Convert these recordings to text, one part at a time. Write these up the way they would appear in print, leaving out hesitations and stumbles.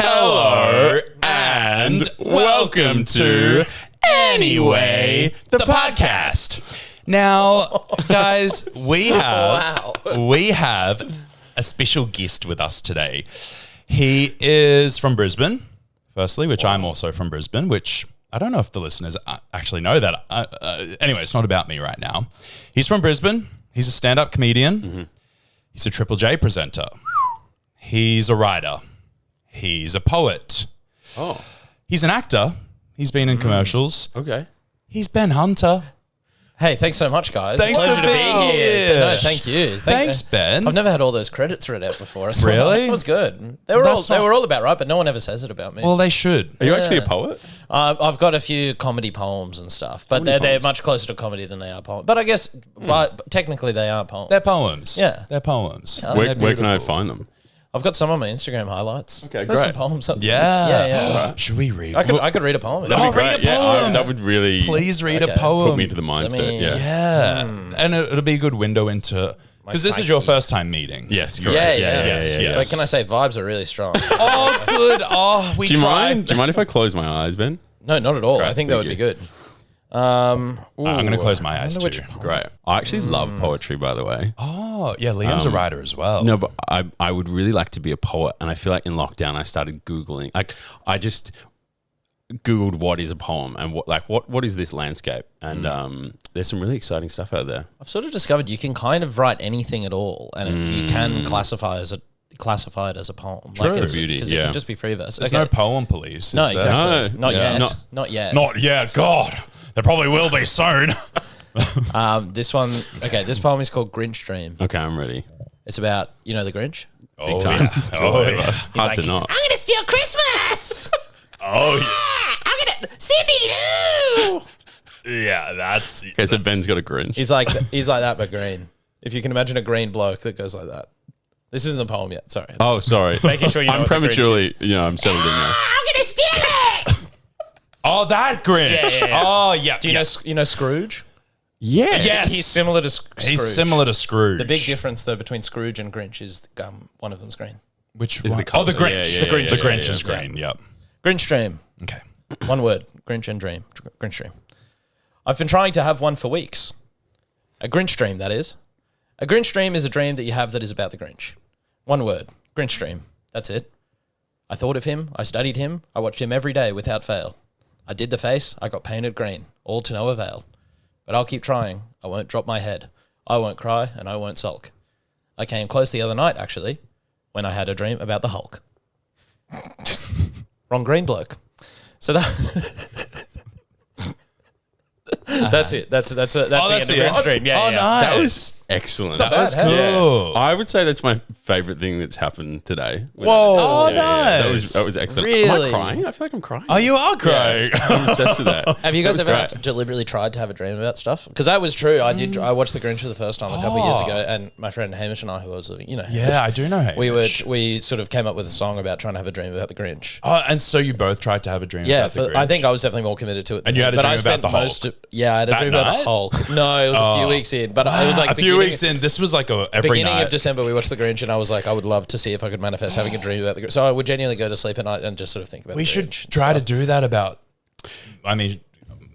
Hello and welcome to Anyway, the podcast. Now, guys, we have a special guest with us today. He is from Brisbane, firstly, which I'm also from Brisbane, which I don't know if the listeners actually know that. Anyway, it's not about me right now. He's from Brisbane. He's a stand-up comedian. Mm-hmm. He's a Triple J presenter. He's a writer. He's a poet. Oh. He's an actor. He's been in commercials. Okay. He's Ben Hunter. Hey, thanks so much, guys. Thanks Pleasure for being here. No, thank you. Thanks, Ben. I've never had all those credits read out before. Really? It was good. They were all about right, but no one ever says it about me. Well, they should. Are you actually a poet? I've got a few comedy poems and stuff, but they're much closer to comedy than they are poems. But I guess but technically they are poems. They're poems. Yeah. They're poems. Where can I find them? I've got some on my Instagram highlights. Okay, There's great. some poems up there. Yeah. Yeah. Should we read? I could read a poem. Oh, read a poem. That would really Please read a Okay. poem. put me into the mindset. Yeah. And it'll be a good window into... Because this is your first time meeting. Yes, correct. Yeah. Yes. But can I say vibes are really strong? Oh, good. Oh, we Do you tried. mind? Do you mind if I close my eyes, Ben? No, not at all. Great, I think that thank would you. be good. I'm going to close my eyes too. Great. I actually love poetry, by the way. Oh, yeah. Liam's a writer as well. No, but I would really like to be a poet, and I feel like in lockdown I started Googling. Like I just Googled what is a poem and what is this landscape, and there's some really exciting stuff out there. I've sort of discovered you can kind of write anything at all, and you can classify it as a poem. True. Like Beauty, because yeah. it can just be free verse. There's no poem police. No, is there? exactly. No. Not Yeah. yet. Not yet. Not yet. God, there probably will be soon. This one. Okay, this poem is called Grinch Dream. Okay, I'm ready. It's about the Grinch. Oh, time. yeah. Oh, yeah. Hard like, to not. I'm gonna steal Christmas. Oh, yeah. I'm gonna Cindy Lou. Yeah, that's... Okay, so Ben's got a Grinch. He's like that, but green. If you can imagine a green bloke that goes like that. This isn't the poem yet. Sorry. Oh, sorry. Making sure you know I'm what the Grinch prematurely, I'm settled in now. I'm gonna steal it. Oh, that Grinch. Yeah. Oh, yeah. Do you know Scrooge? Yes. Yes. He's similar to Scrooge. He's similar to Scrooge. The big difference, though, between Scrooge and Grinch is one of them's green. Which Is one? the colour. The Grinch. Yeah, the Grinch. yeah, the Grinch yeah, is yeah. green. Yep. Grinch Dream. Okay. One word. Grinch and dream. Grinch Dream. I've been trying to have one for weeks. A Grinch Dream, that is. A Grinch Dream is a dream that you have that is about the Grinch. One word. Grinch Dream. That's it. I thought of him. I studied him. I watched him every day without fail. I did the face. I got painted green. All to no avail. But I'll keep trying. I won't drop my head. I won't cry and I won't sulk. I came close the other night, actually, when I had a dream about the Hulk. Wrong green bloke. So that's it. That's the end of Grinch Dream. Yeah, Oh, yeah. nice. That was excellent. not That was bad, huh? cool. I would say that's my favorite thing that's happened today. Whoa. Oh, That nice. was excellent. Am Really? I crying? I feel like I'm crying. Oh, you are crying. I'm obsessed with that. Have you guys That ever was great. deliberately tried to have a dream about stuff? Because that was true. I watched The Grinch for the first time a couple of years ago, and my friend Hamish and I, who was living, Yeah, I do know Hamish. we sort of came up with a song about trying to have a dream about the Grinch. Oh, and so you both tried to have a dream Yeah, about the Grinch? I think I was definitely more committed to it. And you had a but dream I spent about the most Hulk? Of, yeah, I had a That dream about night? the Hulk. No, it was a few weeks in, but it was like a few weeks in. This was like every beginning night. of December, we watched The Grinch, and I was like, I would love to see if I could manifest having a dream about the Grinch. So I would genuinely go to sleep at night and just sort of think about. We the should Grinch and try to stuff. do that about. I mean,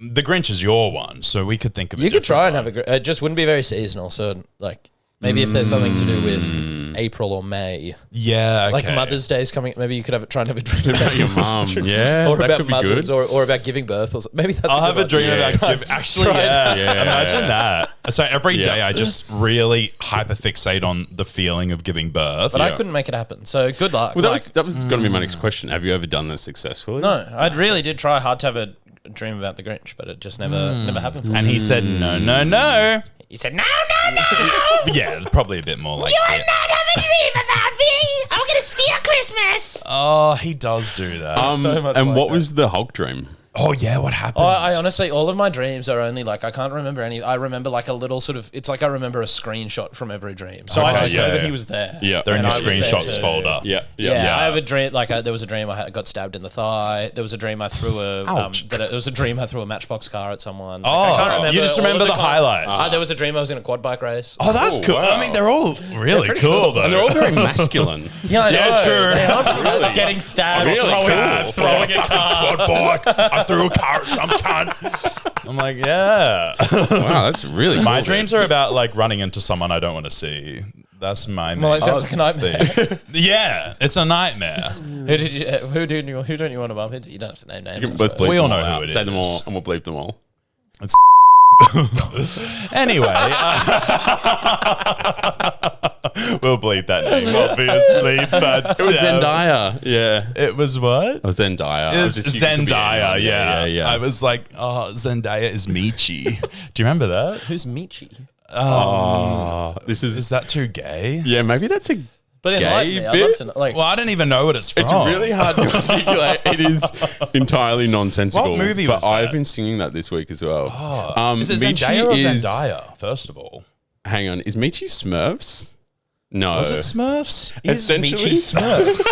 the Grinch is your one, so we could think of. You could try and have a. It just wouldn't be very seasonal. So like maybe if there's something to do with April or May, Yeah, okay. like Mother's Day is coming. Maybe you could try and have a dream about Your mum. Yeah. or that about could be mothers, good. or about giving birth. Or maybe that's. I'll have a good dream one. about giving. Actually, yeah. Imagine that. So every Yeah. day I just really hyperfixate on the feeling of giving birth. But I couldn't make it happen. So good luck. Well, Like, that was going to be my next question. Have you ever done this successfully? no, I really did try hard to have a dream about the Grinch, but it just never happened. For me. And he said, no, no, no. He said, no, no, no. Yeah, probably a bit more like You are that. not have a dream about me. I'm gonna steal Christmas. Oh, he does do that. So much and like what that. was the Hulk dream? Oh yeah, what happened? I honestly, all of my dreams are only like I can't remember any. I remember like a little sort of. It's like I remember a screenshot from every dream, so I Okay, just know yeah. that he was there. Yeah. They're in And your I was there screenshots too. folder. Yeah. Yeah, I have a dream. Like there was a dream I got stabbed in the thigh. There was a dream I threw a. Ouch. There was a dream I threw a matchbox car at someone. Oh, I can't remember you just all of remember the con- highlights. There was a dream I was in a quad bike race. Oh, that's Oh, cool. wow. I mean, they're all really pretty cool, cool. though. And they're all very masculine. Yeah, I know. Yeah, true. They are really getting stabbed, throwing a car. Quad bike. I threw a car at some cunt. I'm like, yeah. Wow, that's really cool. My dreams are about like running into someone I don't want to see. That's my Well, it sounds like a nightmare. thing. Yeah, it's a nightmare. Who don't you want to bump into? You don't have to name names. I Let's suppose. bleep We all them know who out. it Say them is. all, and we'll bleep them all. Anyway, we'll bleep that name, obviously. But It was Zendaya. Yeah. It was what? It was Zendaya. It's You could be Zendaya, anyone. yeah. I was like, oh, Zendaya is Michi. Do you remember that? Who's Michi? This Is that too gay? Yeah, maybe that's a But gay enlighten me. I'd love bit. to know. Like, Well, I don't even know what it's from. It's really hard to articulate. It is entirely nonsensical. What movie but was that? I've been singing that this week as well. Is it Michi Zendaya or is- Zendaya, first of all? Hang on, is Michi Smurfs? No. Was it Smurfs? Essentially, Smurfs.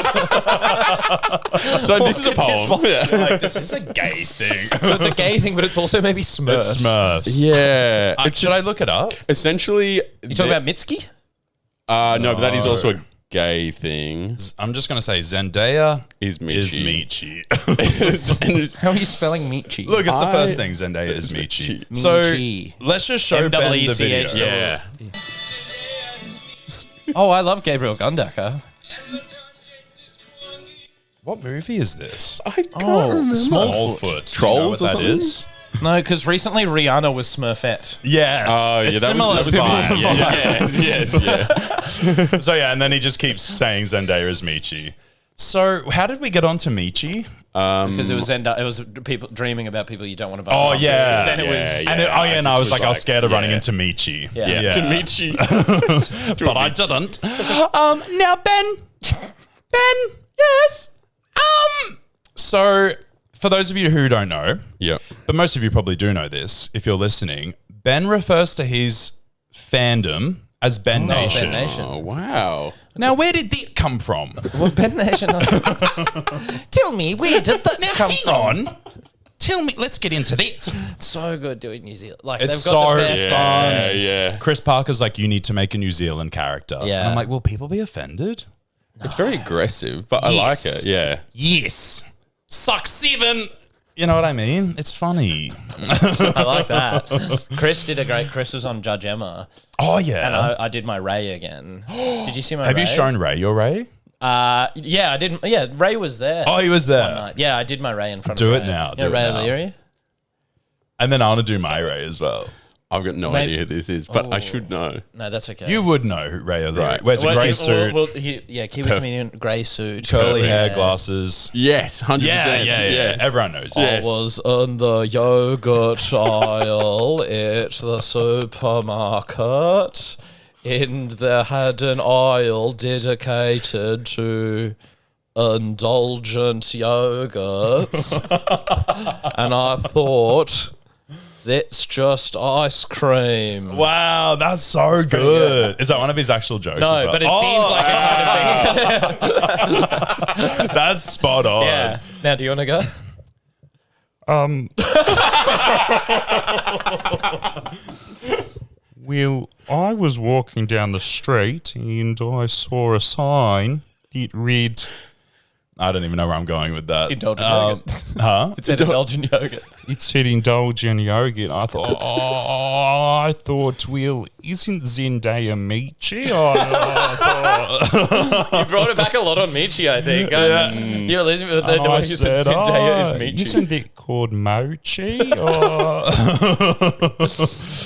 so this is a poem. Yeah. Like, this is a gay thing. So it's a gay thing, but it's also maybe Smurfs. It's Smurfs. Yeah. Should I look it up? Essentially, You talking about Mitski? no, but that is also a gay thing. I'm just going to say Zendaya Is Michi. is Michi. And it's- How are you spelling Michi? Look, it's the I- first thing. Zendaya is Michi. Michi. So Michi. let's just show Ben the video. M-W-E-C-H. yeah. Oh, I love Gabriel Gundaker. What movie is this? I can't Smallfoot. remember. Smallfoot. Trolls Do you know what or that something? is? No, because recently Rihanna was Smurfette. Yes. Oh, yeah, It's that similar was a similar vibe. vibe. Yes, yeah. So yeah, and then he just keeps saying Zendaya is Michi. So how did we get on to Michi? Because it was it was people dreaming about people you don't want to bump Oh into. yeah. Then it was. And and I was like, I was scared of running yeah. into Michi. Yeah. To Michi. But I didn't. Now Ben, yes. So for those of you who don't know, Yeah. but most of you probably do know this if you're listening, Ben refers to his fandom as Ben Nation. Ben Nation. Oh, wow. Now, where did that come from? Well, Ben Nation. Tell me, where did that come from? On. Tell me, let's get into that. So good doing New Zealand. Like It's they've got so the best Yeah, ones. yeah. Chris Parker's like, you need to make a New Zealand character. Yeah. And I'm like, will people be offended? It's very aggressive, but I like Yes. it. Yeah. Yes. Suck 7. You know what I mean? It's funny. I like that. Chris did a great. Chris was on Judge Emma, Oh, yeah. and I did my Ray again. Did you see my? Have Ray? you shown Ray your Ray? Yeah, I did. Yeah, Ray was there. Oh, he was there. Night. Yeah, I did my Ray in front Do of it Ray. now, You do know it Ray now. O'Leary? And then I want to do my Ray as well. I've got no Maybe- idea who this is, but I should know. No, that's okay. You would know who Ray O'Leary. Right. Wears a Well, grey he- suit, well, yeah, Kiwi comedian, grey suit, curly hair, Yeah. glasses. Yes, 100%. Yeah. Yes. Everyone knows. Yes. I was in the yogurt aisle at the supermarket, and they had an aisle dedicated to indulgent yogurts, and I thought, that's just ice cream. Wow, that's so good. Is that one of his actual jokes? No, as well? but it seems like it kind of thing. That's spot on. Yeah. Now, do you want to go? Well, I was walking down the street and I saw a sign. It read, I don't even know where I'm going with that. Indulgent yogurt. Huh? It's an indulgent yogurt. it said indulge in yogurt. I thought, well, isn't Zendaya Michi? You brought it back a lot on Michi, I think. You're listening to the And I way you said said, Zendaya is Michi. isn't it called Mochi?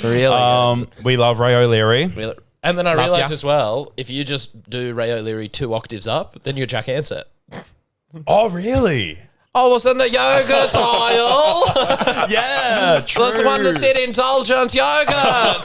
Really We love Ray O'Leary. good. And then I realised ya. as well, if you just do Ray O'Leary 2 octaves up, then you're Jack Ansett. Oh, really? I was in the yogurt aisle. Yeah, true. Was the one that said indulgent yogurt.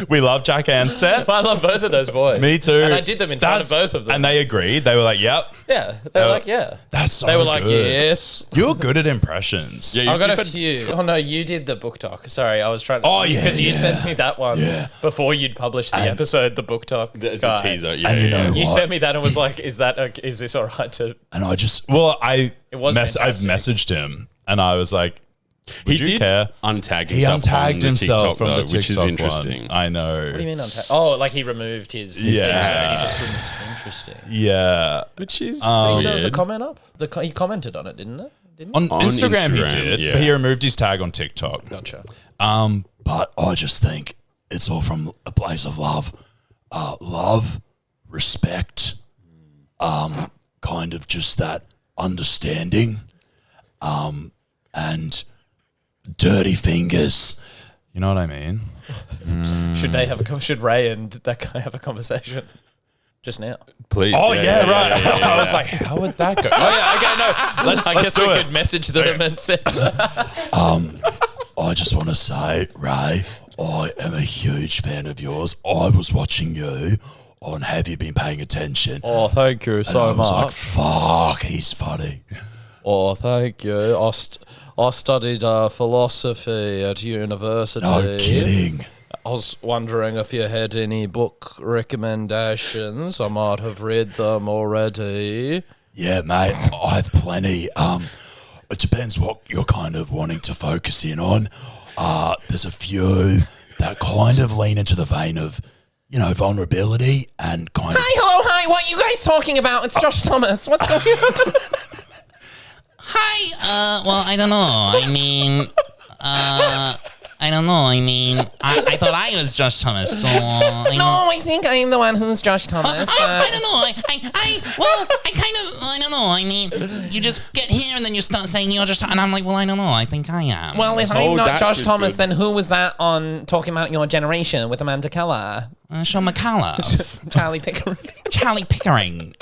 We love Jack and Seth. I love both of those boys. Me too. And I did them in front of both of them. And they agreed. They were like, yep. Yeah. They were like, yeah. That's so They were like, good. yes. You're good at impressions. Yeah, I've got you've a had- few. Oh, no, you did the book talk. Sorry, I was trying to. Oh, yeah, Because you yeah. sent me that one before you'd published the episode, the book talk. It's guy. a teaser. Yeah, And you know You what? sent me that and was like, is this all right to. And I just, well, I was I fantastic. messaged him and I was like, would you did care? untag He himself. untagged on the himself TikTok, from the though, TikTok which is interesting. one. I know. What do you mean untagged? Oh, like he removed his. Yeah. Interesting. Yeah. Which is So there was a weird. comment up? He commented on it, didn't it? Didn't On, On Instagram, he Instagram, did, yeah. but he removed his tag on TikTok. Gotcha. But I just think it's all from a place of love. Love, respect, kind of just that understanding, and dirty fingers. You know what I mean? Should Ray and that guy have a conversation just now? Please. Oh, yeah, right. I was like, how would that go? Oh, yeah, okay, no. Let's guess do we it. could message them and say, I just want to say, Ray, I am a huge fan of yours. I was watching you on Have You Been Paying Attention? "Oh, thank you And so I was like, much. fuck, he's funny. Oh, thank you. I studied philosophy at university. No kidding. I was wondering if you had any book recommendations. I might have read them already. Yeah, mate, I have plenty. It depends what you're kind of wanting to focus in on. There's a few that kind of lean into the vein of, you know, vulnerability and kind of... Hi, what are you guys talking about? It's Josh Thomas. What's going on? Hi, well, I don't know. I mean, I don't know. I mean, I thought I was Josh Thomas, so I No, I think I'm the one who's Josh Thomas. I don't know. I don't know. I mean, you just get here and then you start saying you're just, and I'm like, well, I don't know. I think I am. Well, if Oh, I'm not that's Josh just Thomas, good. then who was that on Talking About Your Generation with Amanda Keller? Sean McCullough, Charlie Pickering. Charlie Pickering.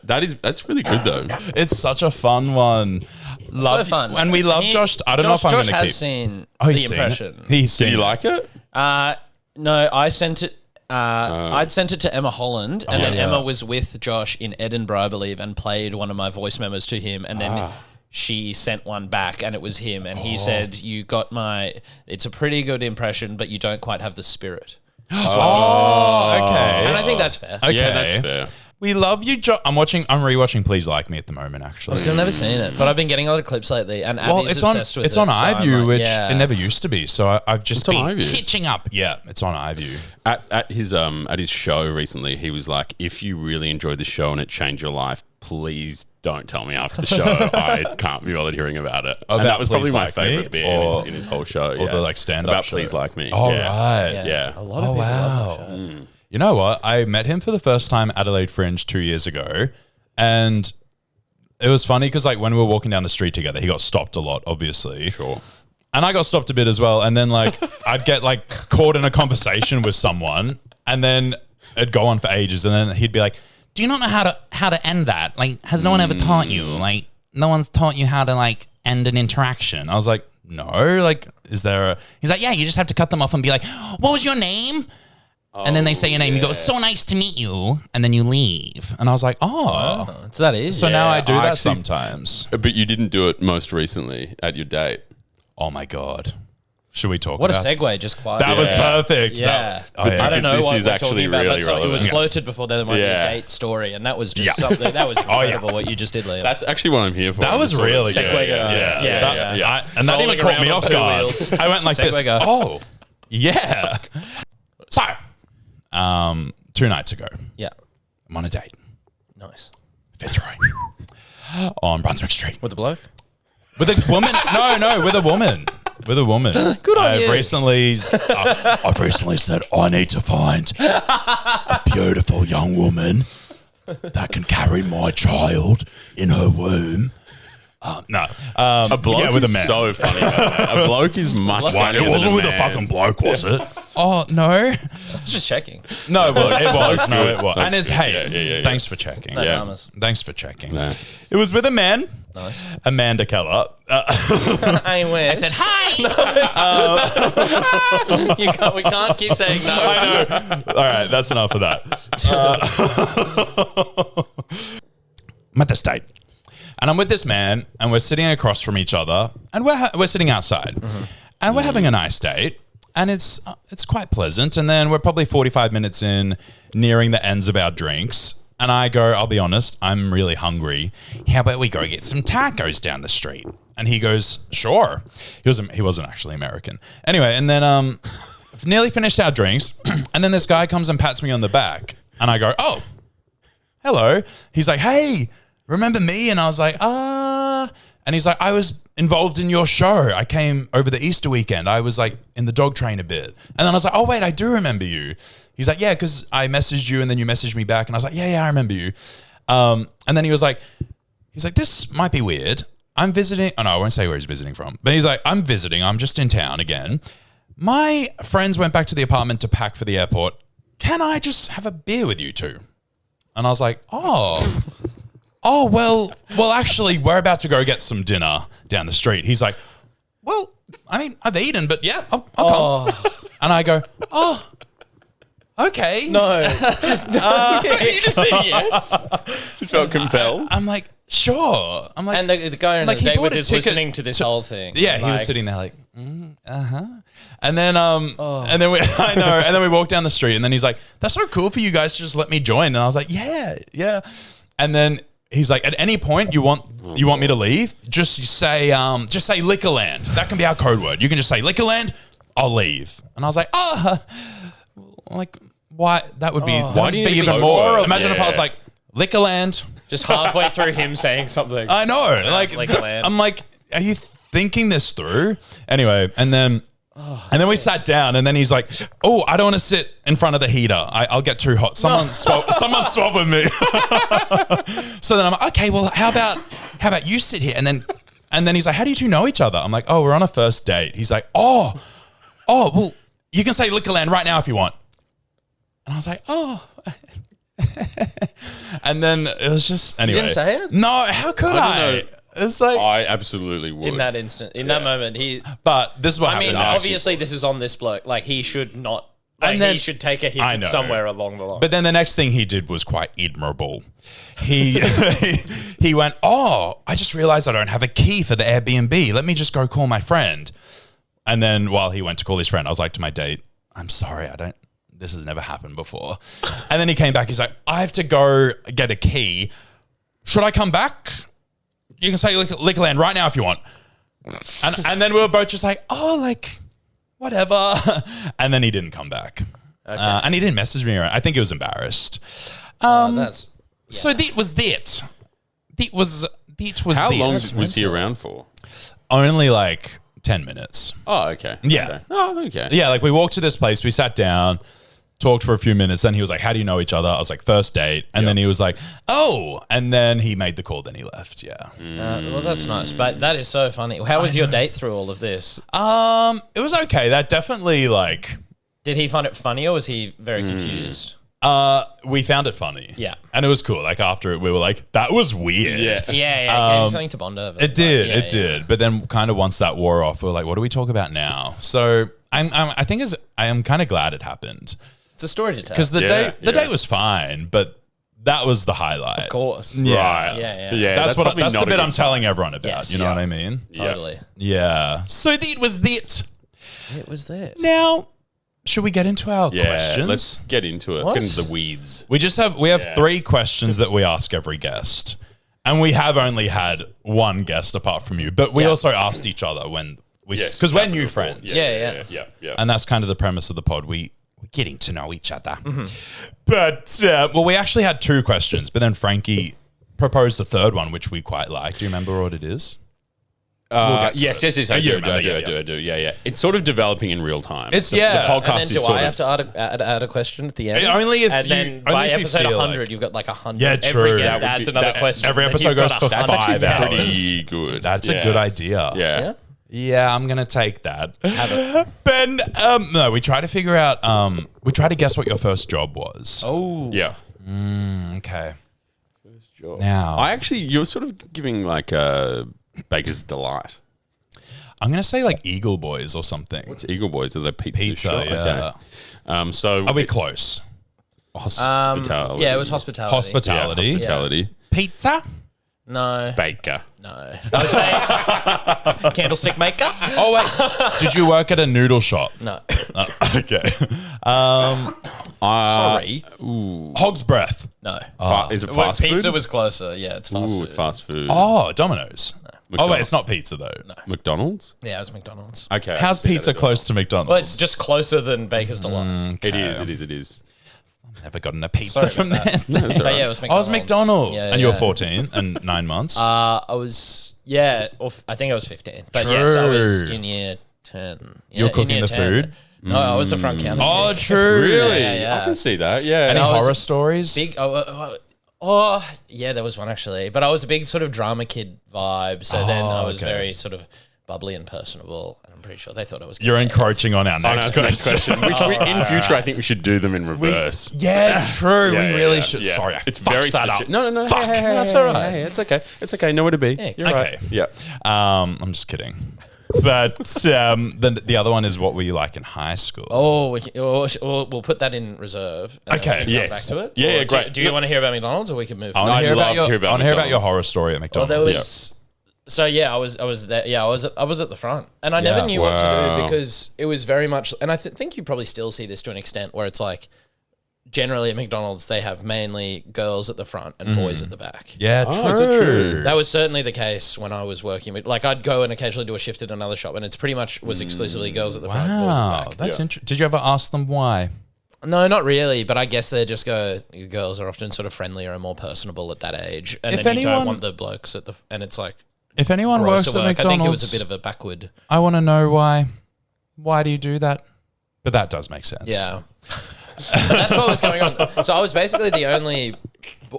That's really good though. It's such a fun one. So fun. And we love Josh. I don't know if I'm going Josh to has keep... seen Oh, the he's seen it? impression. He's seen Did you it. like it? No, I sent it. I'd sent it to Emma Holland, and then yeah. Emma was with Josh in Edinburgh, I believe, and played one of my voice memos to him, and then she sent one back, and it was him, and he said, "You got my. It's a pretty good impression, but you don't quite have the spirit." Oh, okay. And I think that's fair. Okay. Yeah, that's fair. We love you, Josh. I'm rewatching Please Like Me at the moment, actually. I've still never seen it, but I've been getting a lot of clips lately, and Abby's Well, it's on obsessed with it's it. on so I'm iView, like, which yeah. it never used to be. So I've just It's on been iView. pitching up. Yeah, it's on iView. At his show recently, he was like, "If you really enjoyed the show and it changed your life, please don't tell me after the show. I can't be bothered hearing about it." About And that was probably Please my Like Me, favorite bit or- in his whole show. Or the like stand-up about show. Please Like Me. Oh, yeah. right. Yeah. A lot of people love that show. You know what? I met him for the first time at Adelaide Fringe 2 years ago. And it was funny because like when we were walking down the street together, he got stopped a lot, obviously. Sure. And I got stopped a bit as well. And then like I'd get like caught in a conversation with someone and then it'd go on for ages. And then he'd be like, Do you not know how to end that? Like, has no one ever taught you? Like, no one's taught you how to like end an interaction. I was like, no, like, is there a... He's like, yeah, you just have to cut them off and be like, what was your name? And then they say your name. You go, so nice to meet you. And then you leave. And I was like, oh. So that is. So now I do I that actually- sometimes. But you didn't do it most recently at your date. Oh my God. Should we talk What a about segue, just quietly. That was perfect. Yeah. Oh, yeah. I don't know This what is we're actually talking about. really But it was relevant. floated before there might Yeah. be a date story, and that was just Yeah. something that was yeah. incredible what you just did, Liam. That's actually what I'm here for. That was Just sort of really segue good. going. Yeah, That- yeah. and that even Rolling caught me around off on two guard. wheels. I went like this. Segue go. Oh, yeah. So, 2 nights ago, Yeah. I'm on a date. Nice. Fitzroy. On Brunswick Street. With the bloke? With a woman. No, with a woman. With a woman. Good on I've you. recently said I need to find a beautiful young woman that can carry my child in her womb. No. A bloke yeah, with is a man. so funny. A bloke is much funnier It wasn't than with a man. fucking bloke, was it? Oh, no. Just checking. No, well, it was. No, it was. That's And it's, good. hey, Yeah. thanks for checking. No dramas. Thanks for checking. No. It was with a man. Nice. Amanda Keller. I wish. I said, hi. We can't keep saying no. I know. All right, that's enough of that. I'm at this date, and I'm with this man, and we're sitting across from each other, and we're sitting outside, and we're having a nice date, and it's quite pleasant. And then we're probably 45 minutes in, nearing the ends of our drinks, and I go, I'll be honest, I'm really hungry. How about we go get some tacos down the street? And he goes, sure. He wasn't actually American. Anyway, and then nearly finished our drinks, and then this guy comes and pats me on the back, and I go, oh, hello. He's like, hey, remember me? And I was like, and he's like, I was involved in your show. I came over the Easter weekend. I was like in the dog train a bit. And then I was like, oh, wait, I do remember you. He's like, yeah, because I messaged you and then you messaged me back. And I was like, yeah, I remember you. And then he's like, this might be weird. I'm visiting. Oh, no, I won't say where he's visiting from. But he's like, I'm visiting. I'm just in town again. My friends went back to the apartment to pack for the airport. Can I just have a beer with you two? And I was like, well, actually, we're about to go get some dinner down the street. He's like, well, I mean, I've eaten, but yeah, I'll come. And I go, okay. No. You just said yes. Just felt compelled. I'm like, sure. I'm like, And the guy on like, the he date bought with a is ticket listening to this whole thing. yeah, he was Like, sitting there like, and then and then we I know, and then we walked down the street, and then he's like, that's so cool for you guys to just let me join. And I was like, yeah. And then he's like, at any point you want me to leave, just say Liquorland. That can be our code word. You can just say Liquorland, I'll leave. And I was like, like why? That would be why do you be need to even be more. horrible? Imagine if I was like Liquorland. Just halfway through him saying something. I know. Like Liquorland. I'm like, are you thinking this through? Anyway, and then we sat down, and then he's like, oh, I don't want to sit in front of the heater. I'll get too hot. Someone swap with me. So then I'm like, okay, well, how about you sit here? And then he's like, how do you two know each other? I'm like, oh, we're on a first date. He's like, oh, well, you can say Liquorland right now if you want. And I was like, oh. And then it was just, anyway. You didn't say it? No, how could I? It's like, I absolutely would. In that instant, that moment, but this is what I mean, happened. obviously, this is on this bloke. Like, he should not. Like, And then- he should take a I hint know. somewhere along the line. But then the next thing he did was quite admirable. He he went, oh, I just realized I don't have a key for the Airbnb. Let me just go call my friend. And then while he went to call his friend, I was like to my date, I'm sorry, this has never happened before. And then he came back. He's like, I have to go get a key. Should I come back? You can say Liquorland right now if you want. And then we were both just like, oh, like, whatever. And then he didn't come back. Okay. And he didn't message me. I think he was embarrassed. That's So that was that. That was How that. long was he around for? Only like 10 minutes. Oh, okay. Yeah. Okay. Oh, okay. Yeah, like we walked to this place, we sat down, talked for a few minutes. Then he was like, how do you know each other? I was like, first date. And then he was like, oh. And then he made the call, then he left. Yeah. well, that's nice. But that is so funny. How was your date through all of this? It was okay. That definitely like, Did he find it funny or was he very confused? we found it funny. Yeah. And it was cool. Like after it, we were like, that was weird. Yeah. Yeah, it gave you something to bond over. It did. Like, It did. But then kind of once that wore off, we were like, what do we talk about now? So I think I am kind of glad it happened. It's a story to tell. Because the Yeah, date was fine, but that was the highlight. Of course. Yeah. Right. Yeah. That's probably the not a bit good I'm sign. telling everyone about. Yes. You know Yeah. what I mean? Totally. Yeah. So that was that. It was that. Now, should we get into our Yeah. questions? Let's get into it. What? Let's get into the weeds. We have 3 questions that we ask every guest. And we have only had one guest apart from you. But we also asked each other when we, because we're new friends. Yeah. And that's kind of the premise of the pod. We're getting to know each other. But, we actually had 2 questions, but then Frankie proposed a third one, which we quite like. Do you remember what it is? Yes. I you do. remember, I do. Yeah. It's sort of developing in real time. It's- The yeah. podcast And then is do sort I of. have to add a question at the end? Only if and you- then only by if you episode feel 100, like- you've got like 100. Yeah, true. Every guest That would adds be- another that- question. every Then episode you've goes got for 100. 5 hours. pretty good. That's a good idea. Yeah. Yeah, I'm going to take that. Have it. Ben, no, we try to figure out, we try to guess what your first job was. Oh. Yeah. Okay. Now, You're sort of giving like a Baker's Delight. I'm going to say like Eagle Boys or something. What's Eagle Boys? Are they pizza? Pizza, shop? yeah. Okay. So Are we close? hospitality. Yeah, it was hospitality. Hospitality. Yeah, hospitality. Pizza? No. Baker. No. I would say candlestick maker. Oh, wait. Did you work at a noodle shop? No. Okay. Sorry. Hog's Breath. No. Is it Well, fast pizza food? was closer. Yeah, it's fast Ooh, food. it's fast food. Oh, Domino's. Oh, wait, McDonald's. it's not pizza, though. McDonald's? Yeah, it was McDonald's. Okay. I How's can see pizza that as close to McDonald's? Well, it's just closer than Baker's Delight. well. It is. Never gotten a pizza Sorry from about there. that. But yeah, it was McDonald's. Oh, it was McDonald's. Yeah, And you were yeah. 14 and 9 months. I was, I think I was 15. But yes, I was True. in year 10. You were in cooking year the 10. food? No, I was the front counter. Oh, chick. true. Really? Yeah. I can see that. Yeah. Any I was horror stories? Big. Yeah, there was one actually. But I was a big sort of drama kid vibe. So then I was okay. very sort of bubbly and personable. And I'm pretty sure they thought I was. You're encroaching on our Oh, no, next that's the next question. question. Which in future, I think we should do them in reverse. Yeah, true. Yeah, we yeah, really yeah, should. yeah. Sorry, I it's fucked very that specific. up. No. Fuck. Hey, That's all right. Hey, it's okay. It's okay. Know what to be. You're okay. right. Yeah. I'm just kidding. But then the other one is what were you like in high school? Oh, we'll put that in reserve. And then Okay. we can Yes. come back to it. Yeah, Or great. Do you want to hear about McDonald's, or we can move? I on? want I'd to hear love about to your. hear about I want to hear about your McDonald's. horror story at Well, McDonald's. there was. So yeah, I was there. Yeah, I was at the front, and I never knew what to Wow. do because it was very much. And I think you probably still see this to an extent where it's like, generally at McDonald's they have mainly girls at the front and boys at the back. Yeah, true. Oh, is it true? That was certainly the case when I was working with. Like, I'd go and occasionally do a shift at another shop, and it's pretty much was exclusively girls at the front, boys at Wow, the back. that's interesting. Did you ever ask them why? No, not really, but I guess they just go. Girls are often sort of friendlier and more personable at that age, and If then you anyone- don't want the blokes at the. And it's like If anyone gross works to at work. I think it was McDonald's, a bit of a backward. I want to know why. Why do you do that? But that does make sense. Yeah. So that's what was going on. So I was basically the only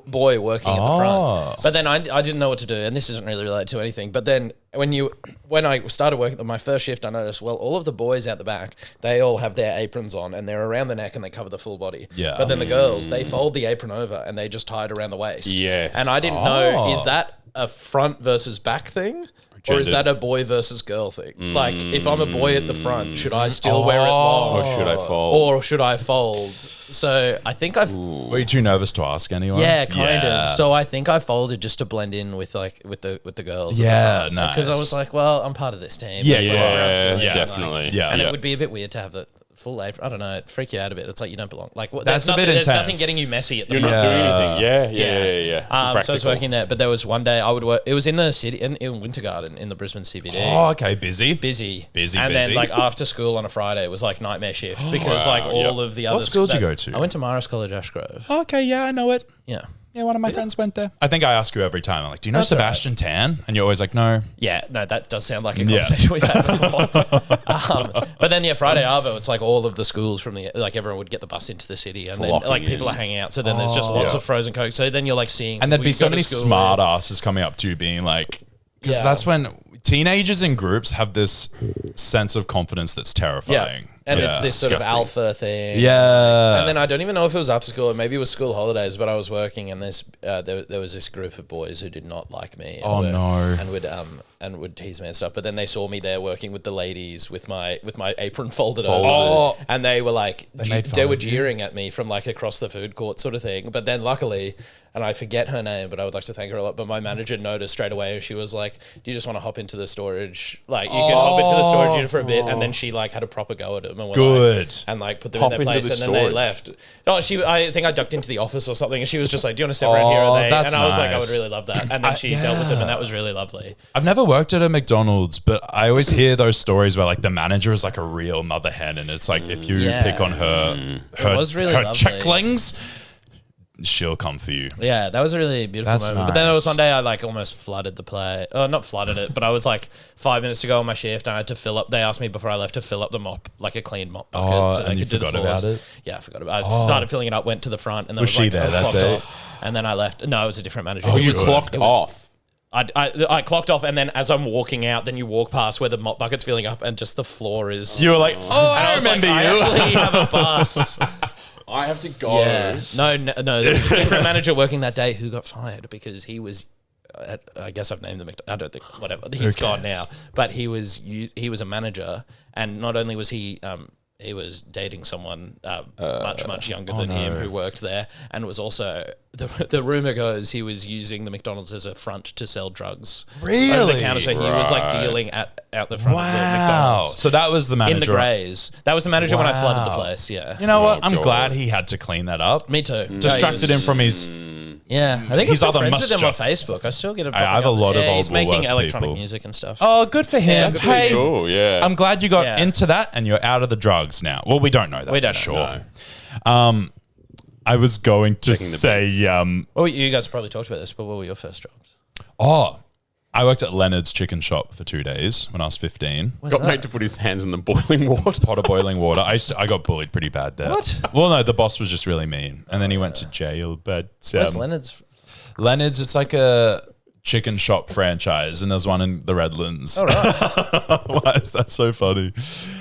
boy working at the front. But then I didn't know what to do, and this isn't really related to anything. But then when I started working on my first shift, I noticed, well, all of the boys out the back, they all have their aprons on, and they're around the neck, and they cover the full body. Yeah. But then the girls, they fold the apron over, and they just tie it around the waist. Yes. And I didn't know, is that a front versus back thing? Or is Gendered. that a boy versus girl thing? Like, if I'm a boy at the front, should I still wear it long? Or should I fold? Or should I fold? So I think Were you too nervous to ask anyone? yeah, kind Yeah. of. So I think I folded just to blend in with the girls. Yeah, Because I nice. was like, well, I'm part of this team. Yeah, That's what yeah, everyone's doing. yeah, definitely. Like, Yeah. and Yeah. it would be a bit weird to have the full apron. I don't know. It'd freak you out a bit. It's like you don't belong. Like, That's a bit there's nothing intense. getting you messy at the You're front. not doing anything. Yeah. So I was Practical. working there, but there was one day I would work. It was in the city, in Winter Garden, in the Brisbane CBD. Oh, okay. Busy. Busy, and busy. then like after school on a Friday, it was like nightmare shift because like all of the other. school did you go to? I went to Morris College, Ashgrove. Okay, yeah, I know it. Yeah. Yeah, one of my friends went there. I think I ask you every time. I'm like, do you know That's all right. Sebastian Tan? And you're always like, no. Yeah, no, that does sound like a conversation we've had before. But then, yeah, Friday Arvo, it's like all of the schools from the, like everyone would get the bus into the city and then Flocking like people in. are hanging out. So then there's just lots of frozen Coke. So then you're like seeing. And there'd we be go so to many school smart with- asses coming up to you being like, because Yeah. that's when teenagers in groups have this sense of confidence that's Yeah. terrifying. And Yeah. it's this sort of Disgusting. alpha thing. Yeah. And then I don't even know if it was after school or maybe it was school holidays, but I was working and there was this group of boys who did not like me. Oh, no. And would tease me and stuff. But then they saw me there working with the ladies with my apron folded Folded. over, and they were like made fun they were of you? jeering at me from like across the food court sort of thing. But then luckily, and I forget her name, but I would like to thank her a lot. But my manager noticed straight away, and she was like, "Do you just want to hop into the storage? Like you can hop into the storage unit for a bit." And then she like had a proper go at them and were Good. like, and like put them Hop in their into place, the and then they storage. left. No, I think I ducked into the office or something, and she was just like, "Do you want to step around here?" Oh, And, and that's I was like, "I nice. would really love that." And then she dealt with them, and that was really lovely. I've never worked at a McDonald's, but I always hear those stories where like the manager is like a real mother hen, and it's like if you Yeah. pick on her was really her lovely. chicklings, she'll come for you. Yeah, that was a really beautiful That's moment. But then there was nice. one day I like almost flooded the play. Not flooded it, but I was like 5 minutes to go on my shift, and I had to fill up. They asked me before I left to fill up the mop, like a clean mop bucket, Oh, so they and you could do the forgot floors. about it? Yeah, I forgot about it. I started filling it up, went to the front, and then Was she like, there I that clocked day? off, and then I left. No, it was a different manager. Oh, He you was clocked it was- off. I clocked off, and then as I'm walking out, then you walk past where the mop bucket's filling up, and just the floor is. You were like, oh, And I was like, remember I you. actually have a bus. I have to go. Yeah. No. There was a different manager working that day who got fired because he was. I guess I've named him. I don't think. Whatever. He's gone now. But he was a manager, and not only was he was dating someone much younger than him who worked there, and was also the rumor goes he was using the McDonald's as a front to sell drugs. Really? Over the counter, so he was like dealing out the front of the McDonald's. So that was the manager In the greys. That was the manager when I flooded the place, yeah. You know what? Oh, I'm God. glad he had to clean that up. Me too. Distracted him from his. Yeah. I think His I'm still other friends with him on mischief. Facebook. I still get a I have a lot of old he's making Woolworths electronic people. music and stuff. Oh, good for him. good for Hey, Cool, yeah. I'm glad you got Yeah. into that and you're out of the drugs now. Well, we don't know that. We don't for know. sure. I was going to Checking the say, Well, you guys probably talked about this, but what were your first jobs? I worked at Leonard's Chicken Shop for 2 days when I was 15. Got made to put his hands in the boiling water. Pot of boiling water. I got bullied pretty bad there. What? Well, no, the boss was just really mean, and then he went to jail. But Where's Leonard's? Leonard's, it's like a chicken shop franchise, and there's one in the Redlands. All right. Why is that so funny?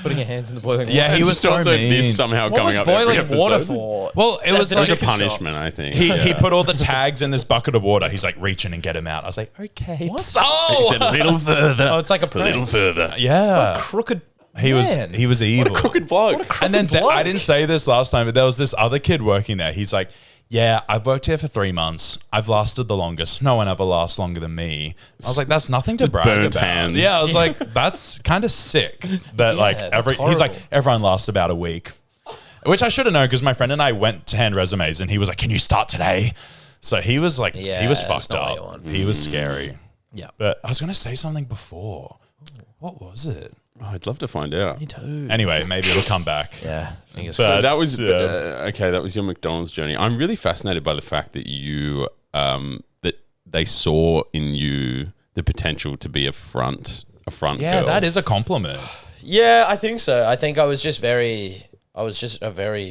Putting your hands in the boiling water. Yeah, he was so also mean. this somehow What coming was up every boiling water episode. for? Well, it was the It was like a chicken punishment, I think. he put all the tags in this bucket of water. He's like, reach in and get him out. I was like, okay. He said a little further. Oh, it's like a a prank. little further. Yeah. Crooked He was evil. Crooked bloke. And then I didn't say this last time, but there was this other kid working there. He's like, yeah, I've worked here for 3 months. I've lasted the longest. No one ever lasts longer than me. I was like, that's nothing to brag burnt about. hands. Yeah, I was like, that's kind of sick. That that's he's like, horrible. everyone lasts about a week. Which I should have known because my friend and I went to hand resumes and he was like, can you start today? So he was like, Yeah, he was that's fucked not what up. you want. He was scary. Yeah. But I was going to say something before. What was it? Oh, I'd love to find out. Anyway, maybe it'll come back. Yeah. I think it's But That was yeah. okay. That was your McDonald's journey. I'm really fascinated by the fact that you that they saw in you the potential to be a front Yeah, girl. that is a compliment. Yeah, I think so. I think I was just a very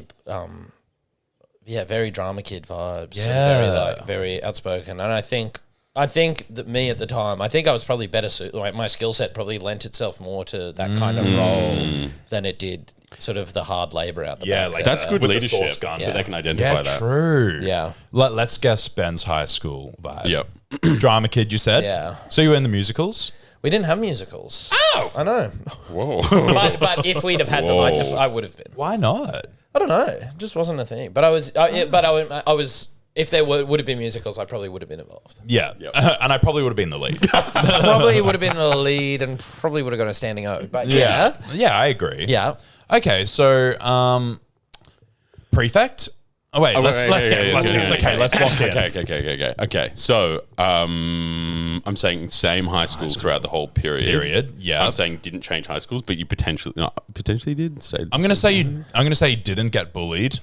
very drama kid vibes. Yeah. And very outspoken. And I think that me at the time, I think I was probably better suited. Like my skill set probably lent itself more to that kind of role than it did sort of the hard labor out the back. like there. That's good with the leadership. sauce gun. That they can Yeah, identify that. true. Yeah. Let's guess Ben's high school vibe. Yep. Drama kid, you said? Yeah. So you were in the musicals? We didn't have musicals. Oh! I know. Whoa. But if we'd have had them, Whoa. I would have been. Why not? I don't know. It just wasn't a thing. But I was. If there would have been musicals, I probably would have been involved. Yeah. And I probably would have been the lead. Probably would have been the lead, and probably would have got a standing O. But yeah, Yeah, I agree. yeah. Okay, so prefect? Oh wait, let's guess. Okay, let's lock in. Okay. So, I'm saying same high school throughout the whole period. Yeah. I'm saying didn't change high schools, but you potentially did. I'm gonna say you didn't get bullied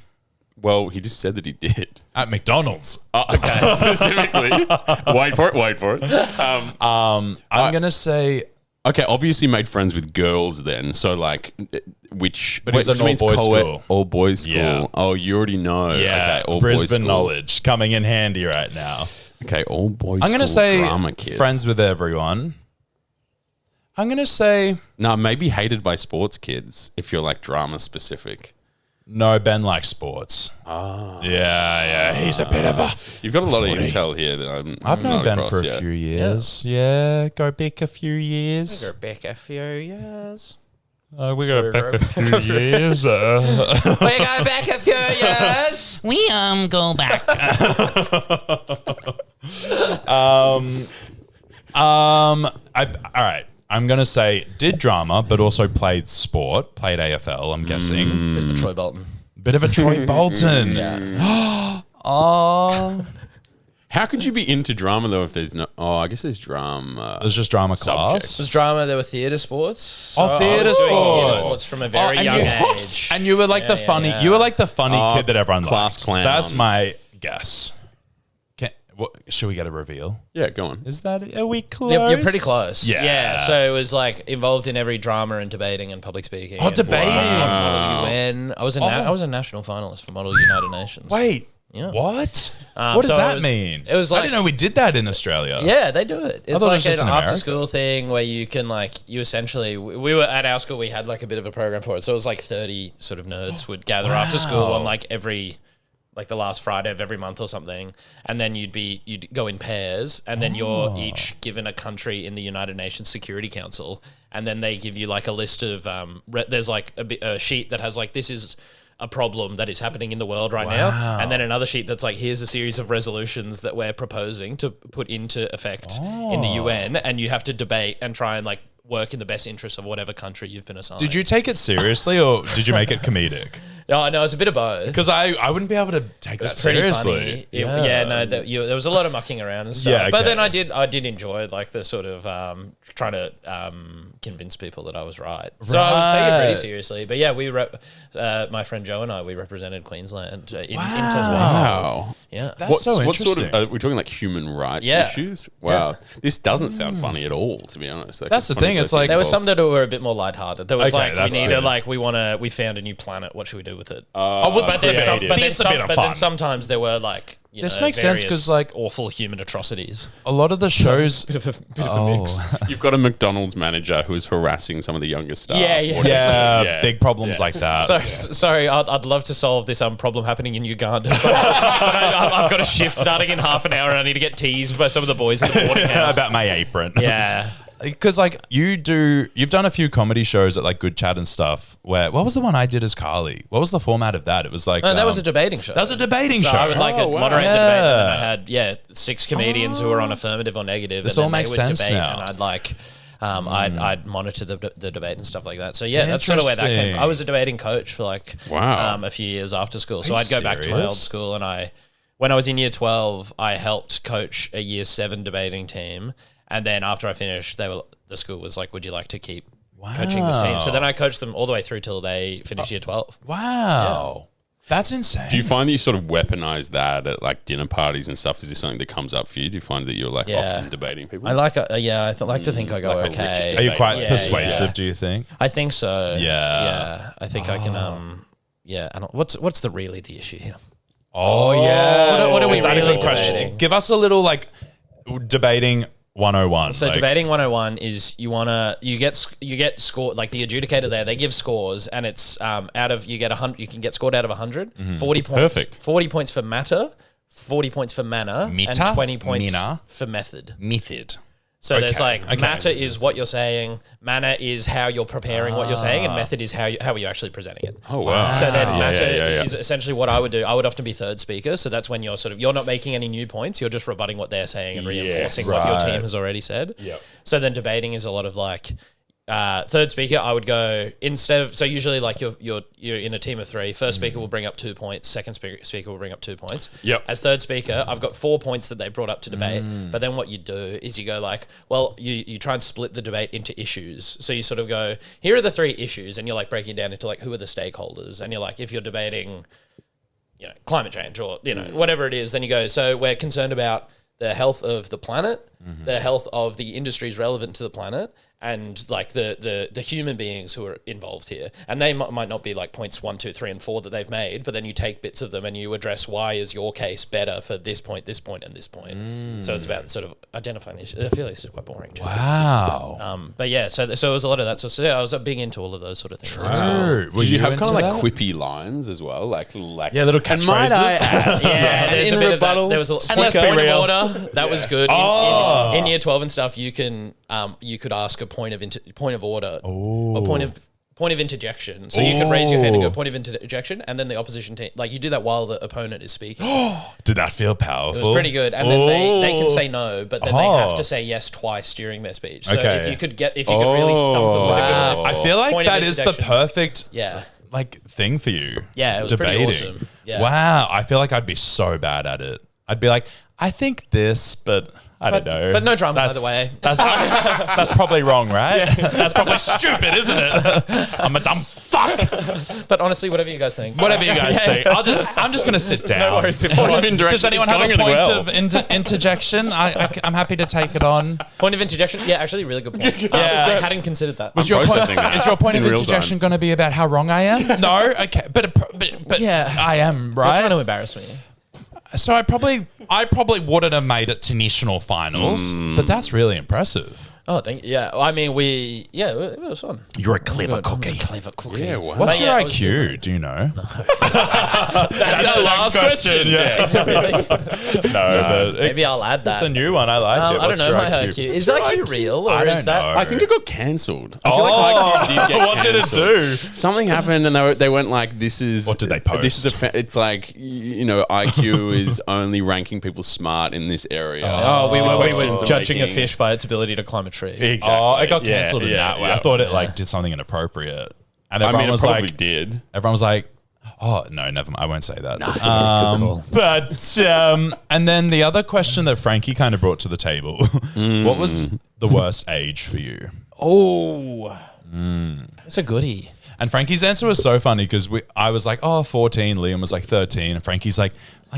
Well, he just said that he did. at McDonald's. Okay, specifically. Wait for it. I'm gonna say Okay, obviously made friends with girls then. So like, which But it's an which means all-boys co-ed- school. All boys school. Yeah. Oh, you already know. yeah, Okay, all boys Brisbane school. knowledge coming in handy right now. Okay, all boys. I'm gonna school say drama kid. friends with everyone. I'm gonna say No, maybe hated by sports kids if you're like drama specific. no. Ben likes sports. Yeah, he's a bit of a. You've got a lot of Footy. intel here that I've known not Ben across for a yet. few years. Yeah, go back a few years. back a few years. We go back a few years. We go back a few years. We go back. All right. I'm gonna say did drama, but also played sport. Played AFL. I'm guessing. Bit of a Troy Bolton. Bit of a Troy Bolton. Oh, How could you be into drama though if there's no? Oh, I guess there's drama. there's just drama Subjects. It was class. drama. There were theatre sports. Oh, So I theatre was doing theatre sports. sports from a very and young you- age. And you were like the funny. You were like the funny Oh, kid that everyone class liked. clown. That's my guess. Should we get a reveal? Yeah, go on. Is that are we close? You're pretty close. Yeah. So it was like involved in every drama and debating and public speaking. Oh, and debating. Model UN. I was a national finalist for Model United Nations. Wait. Yeah. What? What does so that it was- mean? it was I like- didn't know we did that in Australia. Yeah, they do it. It's thought it like was just an in America. after school thing where you can you essentially, we were at our school, we had like a bit of a program for it. So it was like 30 sort of nerds would gather after school on like the last Friday of every month or something. And then you'd go in pairs and then you're each given a country in the United Nations Security Council. And then they give you like a list of, there's like a sheet that has like, this is a problem that is happening in the world right now. And then another sheet that's like, here's a series of resolutions that we're proposing to put into effect in the UN. And you have to debate and try and like work in the best interest of whatever country you've been assigned. Did you take it seriously or did you make it comedic? No, it's a bit of both. Because I wouldn't be able to take that Pretty seriously. funny. There was a lot of mucking around and stuff. Yeah, But okay. then I did enjoy like the sort of trying to convince people that I was right. So I was taking it pretty seriously. But yeah, my friend Joe and I, we represented Queensland in Tasmania. Wow. Yeah. That's so what sort interesting. of, are we talking like human rights Yeah. issues? Wow. This doesn't sound funny at all, to be honest. Like, That's it's the funny thing, that it's like- There was involves- some that were a bit more lighthearted. There was Okay, like, that's we need good. to like, we found a new planet. What should we do with it? But But then sometimes there were like, This makes sense 'cause, various like- awful human atrocities. a lot of the shows. Bit of a mix. You've got a McDonald's manager who is harassing some of the younger staff. Yeah, yeah. What is it? Yeah, big problems like that. Sorry, I'd love to solve this problem happening in Uganda, but I've got a shift starting in half an hour and I need to get teased by some of the boys in the boarding house. About my apron. Yeah. Because like you've done a few comedy shows at like Good Chat and stuff. What was the one I did as Carly? What was the format of that? It was like No, that was a debating show. That was a debating so show. I would like Oh, wow. moderate the debate, Yeah. and then I had 6 comedians who were on affirmative or negative. This and all then makes they would sense debate, now. And I'd like. I'd monitor the debate and stuff like that. So yeah, that's sort of where that came Interesting. from. I was a debating coach for like Wow. a few years after school. So you I'd go back to my old serious? school, and when I was in year 12, I helped coach a year 7 debating team. And then after I finished, the school was like, would you like to keep coaching this team? So then I coached them all the way through till they finished year 12. Wow. That's insane. Do you find that you sort of weaponize that at like dinner parties and stuff? Is this something that comes up for you? Do you find that you're like Yeah. often debating people? I like, like to think I go Like a rich okay. Are you quite Yeah, persuasive, yeah. do you think? I think so. Yeah. I think I can. And what's the issue here? Oh, yeah. What are we Is that a really good question? debating? Give us a little like debating 101. So like, debating 101 is you get score, like the adjudicator there, they give scores, and it's out of, you get 100, you can get scored out of 100. 40 points. Perfect. 40 points for matter, 40 points for manner, Meter? and 20 points Mina? for method. method. So there's Okay, like okay. matter is what you're saying, manner is how you're preparing what you're saying, and method is how you're actually presenting it. Oh, wow. So then Yeah, matter yeah. is essentially what I would do. I would often be third speaker. So that's when you're not making any new points. You're just rebutting what they're saying and reinforcing what your Right. team has already said. So then debating is a lot of like, third speaker, I would go instead of, so usually like you're in a team of 3. First speaker will bring up 2 points. Second speaker will bring up 2 points. Yep. As third speaker, I've got 4 points that they brought up to debate. But then what you do is you go like, well, you try and split the debate into issues. So you sort of go, here are the 3 issues, and you're like breaking it down into like, who are the stakeholders? And you're like, if you're debating, climate change or, whatever it is, then you go, so we're concerned about the health of the planet, the health of the industries relevant to the planet, and like the human beings who are involved here. And they might not be like points 1, 2, 3, and 4 that they've made, but then you take bits of them and you address why is your case better for this point, and this point. So it's about sort of identifying the issue. I feel like this is quite boring. Wow. But yeah, so it was a lot of that. So yeah, I was big into all of those sort of things. True. Were Did you have kind into of like that? quippy lines as well? Like Yeah, little and might I catchphrases. add- Yeah, there's in a bit rebuttal, of that. There was a And let's be point real. of order. That was good. In year 12 and stuff, you could ask a point of order or point of interjection. So you could raise your hand and go point of interjection, and then the opposition team, like you do that while the opponent is speaking. It Did that feel powerful? was pretty good. And then they can say no, but then they have to say yes twice during their speech. So Okay. if you could really stump them with a good Wow. I feel like point of that is the interjection. perfect Yeah. like thing for you. Yeah, it was pretty debating. awesome. Yeah. Wow. I feel like I'd be so bad at it. I'd be like, I think this, but I don't know. But no drums either way. That's probably wrong, right? That's probably stupid, isn't it? I'm a dumb fuck. But honestly, whatever you guys think. Whatever you guys think. I'm just going to sit down. No worries. Does anyone have a going really point well. of interjection? I'm happy to take it on. Point of interjection? Yeah, actually, really good point. Yeah. I hadn't considered that. Is your processing that point of in real interjection time. going to be about how wrong I am? No? Okay. But Yeah. I am, You're trying right? to embarrass me. So I probably wouldn't have made it to national finals, but that's really impressive. Oh, yeah. I mean, it was fun. You're a clever cookie. Clever cookie. Yeah, wow. What's But your yeah, I was IQ? Do you know? That's the last question. Yeah. No, but Maybe I'll add that. It's a new one. I like it. I don't What's know your my IQ. Is IQ real or I is don't that? know. I think it got cancelled. I Oh, feel like IQ did get what did it cancelled. do? Something happened, and they went like, "This is What did they post? This is it's like IQ is only ranking people smart in this area." Oh, we were Questions are judging a making- fish by its ability to climb a tree. Exactly. Oh, it got Yeah, cancelled in that way. I yeah. thought it like did something inappropriate, and I everyone mean, it was probably like, did. everyone was like, "Oh no, never mind. I won't say that." call. But and then the other question that Frankie kind of brought to the table: what was the worst age for you? Oh, it's a goodie. And Frankie's answer was so funny because I was like, "Oh, 14." Liam was like 13, and Frankie's like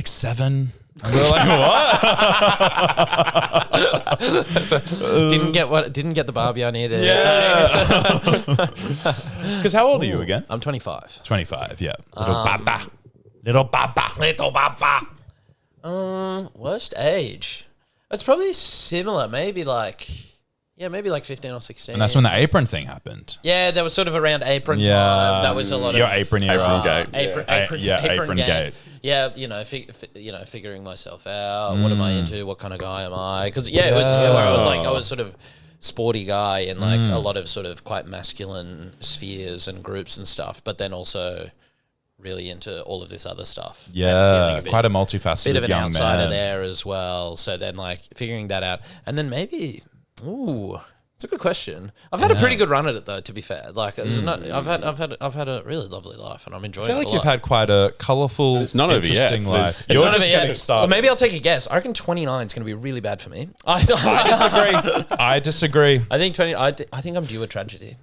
7. And we were like, "What?" Didn't get the Barbie I needed. Because how old are you again? I'm 25. 25. Yeah, little baba. Little Baba. Worst age. It's probably similar. Maybe like 15 or 16. And that's when the apron thing happened. Yeah, that was sort of around apron Yeah, time. That was a lot your of apron gate. Apron gate. gate. Yeah, figuring myself out. What am I into? What kind of guy am I? Because it was where I was sort of sporty guy in like a lot of sort of quite masculine spheres and groups and stuff, but then also really into all of this other stuff. And Yeah, feeling quite a multifaceted bit of an young outsider man. there as well. So then like figuring that out, and then maybe, it's a good question. I've had a pretty good run at it though. To be fair, like it's not. I've had a really lovely life, and I'm enjoying. I feel it like a you've lot. had quite a colourful, It's not over yet. interesting life. There's- It's You're not just over yet. getting started. Well, maybe I'll take a guess. I reckon 29 is going to be really bad for me. I disagree. I think 20. I think I'm due a tragedy.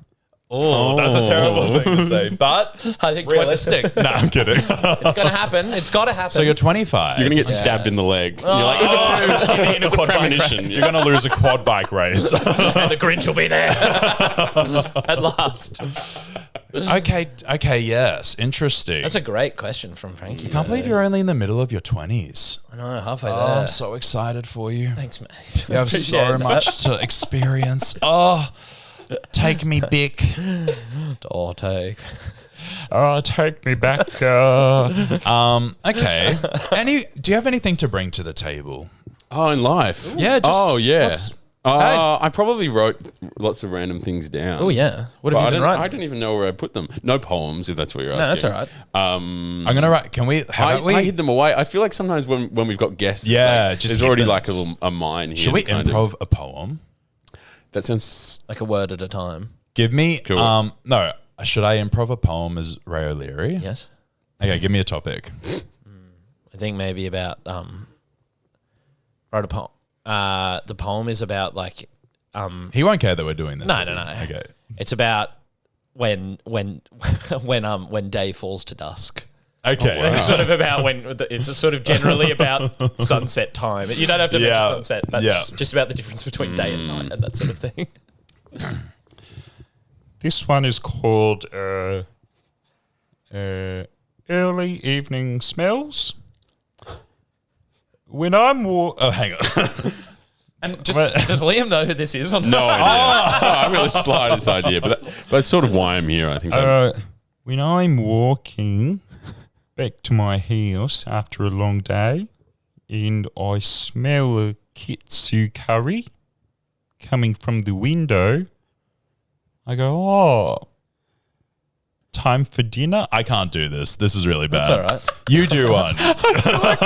Oh, that's a terrible thing to say, but I think realistic. No, I'm kidding. It's going to happen. It's got to happen. So you're 25. You're gonna get stabbed in the leg. You're like, it was in a a quad bike premonition. You're going to lose a quad bike race. and the Grinch will be there at last. Okay, yes. Interesting. That's a great question from Frankie. I can't believe you're only in the middle of your 20s. I know, halfway there. Oh, I'm so excited for you. Thanks, mate. You have so Appreciate much to experience. Oh, take me back. that. Oh, take. Oh, take me back. Okay. Do you have anything to bring to the table? Oh, in life. Yeah, just oh, yeah. what's- I probably wrote lots of random things down. Oh, yeah. What But have I you been don't, writing? I don't even know where I put them. No poems, if that's what you're asking. No, that's all right. I'm gonna write. Can we? How about we? I hid them away. I feel like sometimes when we've got guests, it's Yeah, like, just there's already hidden. like a mine here. Should we kind of. improv a poem? That sounds. Like a word at a time. Give me. Cool. No. Should I improv a poem as Ray O'Leary? Yes. Okay, give me a topic. I think maybe about wrote a poem. The poem is about like He won't care that we're doing this. No. Okay. it's about when day falls to dusk. Okay. It's sort of about it's sort of generally about sunset time. You don't have to mention sunset, but just about the difference between day and night and that sort of thing. This one is called Early Evening Smells. When I'm Oh, hang on. And does Liam know who this is? Or No idea. I'm going to slide this idea, but that's sort of why I'm here, I think. when I'm walking back to my house after a long day and I smell a katsu curry coming from the window, I go, oh, time for dinner? I can't do this. This is really bad. That's all right. You do one. I feel like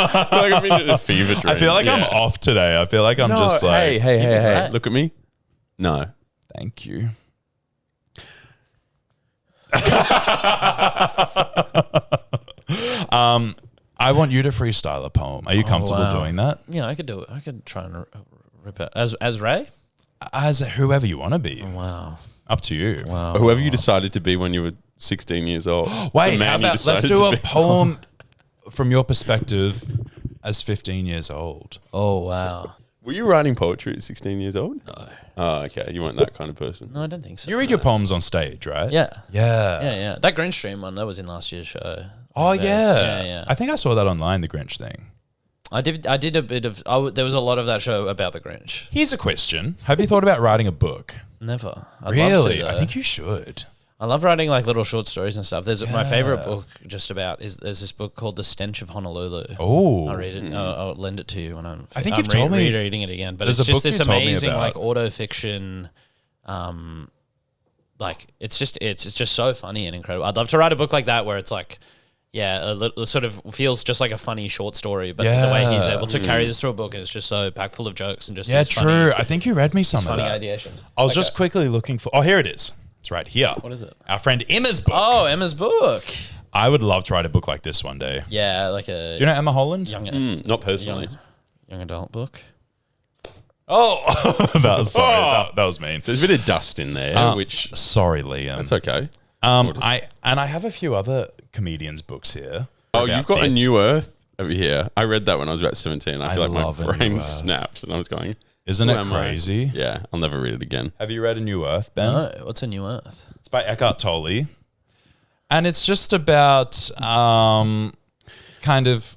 I'm in a fever dream. I feel like I'm off today. I feel like I'm just like, hey, look at me. No. thank you. I want you to freestyle a poem. Are you comfortable wow. doing that? Yeah, I could do it. I could try and rip it as Ray. As whoever you want to be. Wow. Up to you. Wow. Whoever you decided to be when you were 16 years old. Wait, The man how you about let's decided do to a be. poem from your perspective as 15 years old. Oh wow. Were you writing poetry at 16 years old? No. Oh, okay. You weren't that kind of person. No, I don't think so. You read your poems on stage, right? Yeah. Yeah. Yeah. That Grinch stream one that was in last year's show. Oh, Those. yeah. Yeah. I think I saw that online, the Grinch thing. I did a bit of. There was a lot of that show about the Grinch. Here's a question: have you thought about writing a book? Never. I'd Really? love to, I though. think you should. I love writing like little short stories and stuff. There's my favorite book just about there's this book called The Stench of Honolulu. Oh, I'll read it. I'll lend it to you when I'm. I think I'm you've told me- reading it again. But there's it's a just book this you told me amazing about. like auto fiction. Like it's just so funny and incredible. I'd love to write a book like that where it's like, yeah, sort of feels just like a funny short story, but the way he's able to carry this through a book and it's just so packed full of jokes and just yeah, these true. funny, I think you read me some of funny that. ideations. I was just quickly looking for. Oh, here it is. It's right here. What is it? Our friend Emma's book. Oh, Emma's book. I would love to write a book like this one day. Yeah, like a Do you know Emma Holland? Not personally. young adult book. Oh, that was sorry. That was mean. There's a bit of dust in there, which Sorry, Liam. it's okay. I have a few other comedians' books here. Oh, about you've got A bits. New Earth over here. I read that when I was about 17. I feel like love A my New brain Earth. snaps and I was going, Isn't who it am I? crazy? Yeah, I'll never read it again. Have you read A New Earth, Ben? No, what's a New Earth? It's by Eckhart Tolle, and it's just about kind of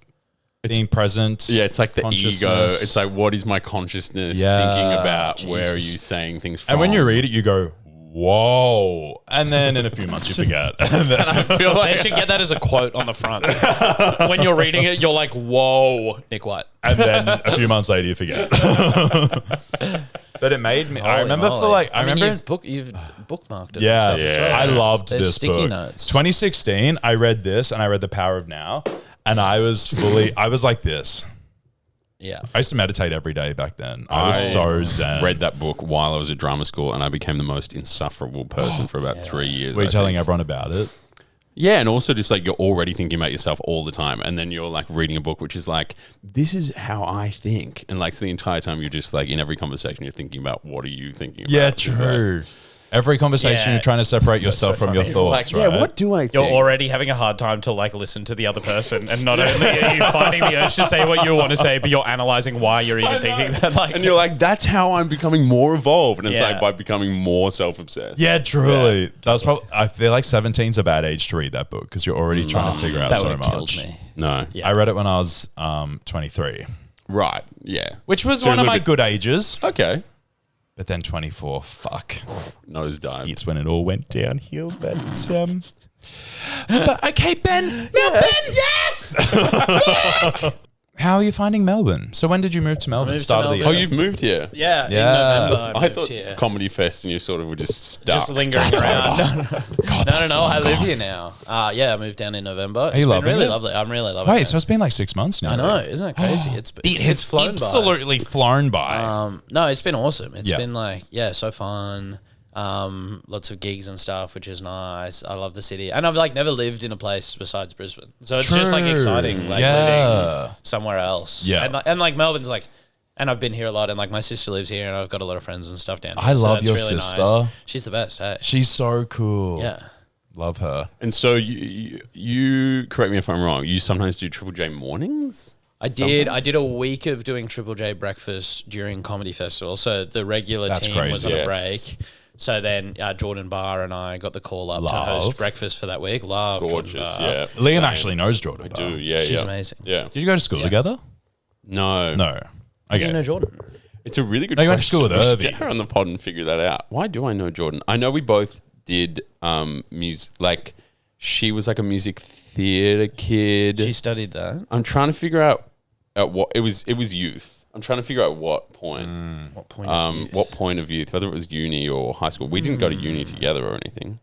being present. Yeah, it's like the ego. consciousness. It's like, what is my consciousness Yeah. thinking about? Where are Jesus. you saying things from? And when you read it, you go, "Whoa!" And then in a few months, you forget. And then- I feel They like should get that as a quote on the front. When you're reading it, you're like, "Whoa, Nick White." and then a few months later, you forget. But it made me. I Holy remember for moly. like. I mean, remember. you've bookmarked it. Yeah, and stuff as well. I loved There's this sticky book. notes. 2016, I read this and I read The Power of Now, and I was like this. Yeah. I used to meditate every day back then. I was I so zen. read that book while I was at drama school, and I became the most insufferable person for about 3 years. Were you I telling think. everyone about it? Yeah, and also just like you're already thinking about yourself all the time, and then you're like reading a book which is like, this is how I think, and like so the entire time you're just like in every conversation you're thinking about what are you thinking about? Yeah, It's like, true. Every conversation Yeah. you're trying to separate yourself so from your funny. thoughts, like, right? yeah, what do I think? You're already having a hard time to like listen to the other person, and not only are you finding the urge to say what you want to say, but you're analyzing why you're even thinking that. Like, and you're like, that's how I'm becoming more evolved, and it's Yeah. like by becoming more self-obsessed. Yeah, truly. That was probably. I feel like 17's a bad age to read that book because you're already trying to figure out that so would have much. killed me. No, I read it when I was 23, right, yeah, which was So one a of little my bit- good ages. okay, But then 24, fuck. nosedive. It's when it all went downhill. But okay, Ben. Now, Ben, yes. How are you finding Melbourne? So when did you move to Melbourne? moved to Start of the Melbourne. Oh, year. you've moved here. Yeah, Yeah. in November I I moved thought here. Comedy Fest, and you sort of were just stuck. Just lingering around. God, No, that's I long live gone. here now. Yeah, I moved down in November. It's you been loving really it? lovely. I'm really loving Wait, it. so it's been like 6 months now. I know, isn't it crazy? It has flown by. absolutely flown by. No, it's been awesome. It's Yeah. been like, so fun. Lots of gigs and stuff, which is nice. I love the city, and I've like never lived in a place besides Brisbane, so it's just like True. exciting, like Yeah. living somewhere else. Yeah. and like Melbourne's like, and I've been here a lot, and like my sister lives here, and I've got a lot of friends and stuff down here. I so love it's your really sister. Nice. She's the best. Hey? She's so cool. Yeah. Love her. And so you correct me if I'm wrong. You sometimes do Triple J mornings. I did a week of doing Triple J breakfast during Comedy Festival. So the regular That's team was on crazy. a break. So then Jordan Barr and I got the call up to Love. host breakfast for that week. Love Gorgeous, Jordan Barr. yeah. Liam Same. actually knows Jordan. I Barr. do, yeah, She's yeah. amazing. Yeah. Did you go to school together? No. No. You Okay. know Jordan? It's a really good No, question. you went to school with We should Irving. get her on the pod and figure that out. Why do I know Jordan? I know we both did music. Like, she was like a music theater kid. She studied that. I'm trying to figure out at what it was youth. I'm trying to figure out what point. What point of youth? What point of youth, whether it was uni or high school. We didn't go to uni together or anything.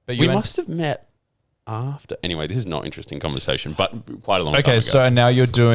But We went- must have met after. Anyway, this is not interesting conversation, but quite a long time Okay, ago. so now you do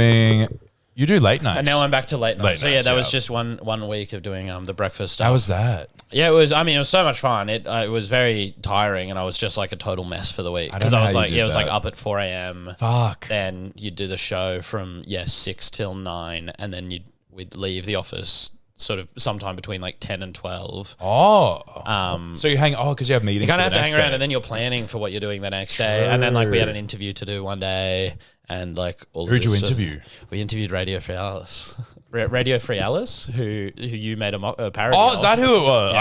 late nights. And now I'm back to late night. Late So nights, that was yeah. just one week of doing the breakfast stuff. How was that? Yeah, it was. I mean, it was so much fun. It was very tiring, and I was just like a total mess for the week don't because know I was how you like, did it was like that. up at 4 a.m. Fuck. Then you'd do the show from 6 till 9, and then we'd leave the office sort of sometime between like 10 and 12. Oh. So you hang. Oh, because you have meetings. You kind for of the have to next hang around, day. and then you're planning for what you're doing the next day, and then like we had an interview to do one day, and like all. of Who'd you this sort of- interview? We interviewed Radio Free Alice. Radio Free Alice, who you made a parody. Oh, of. is that who it was?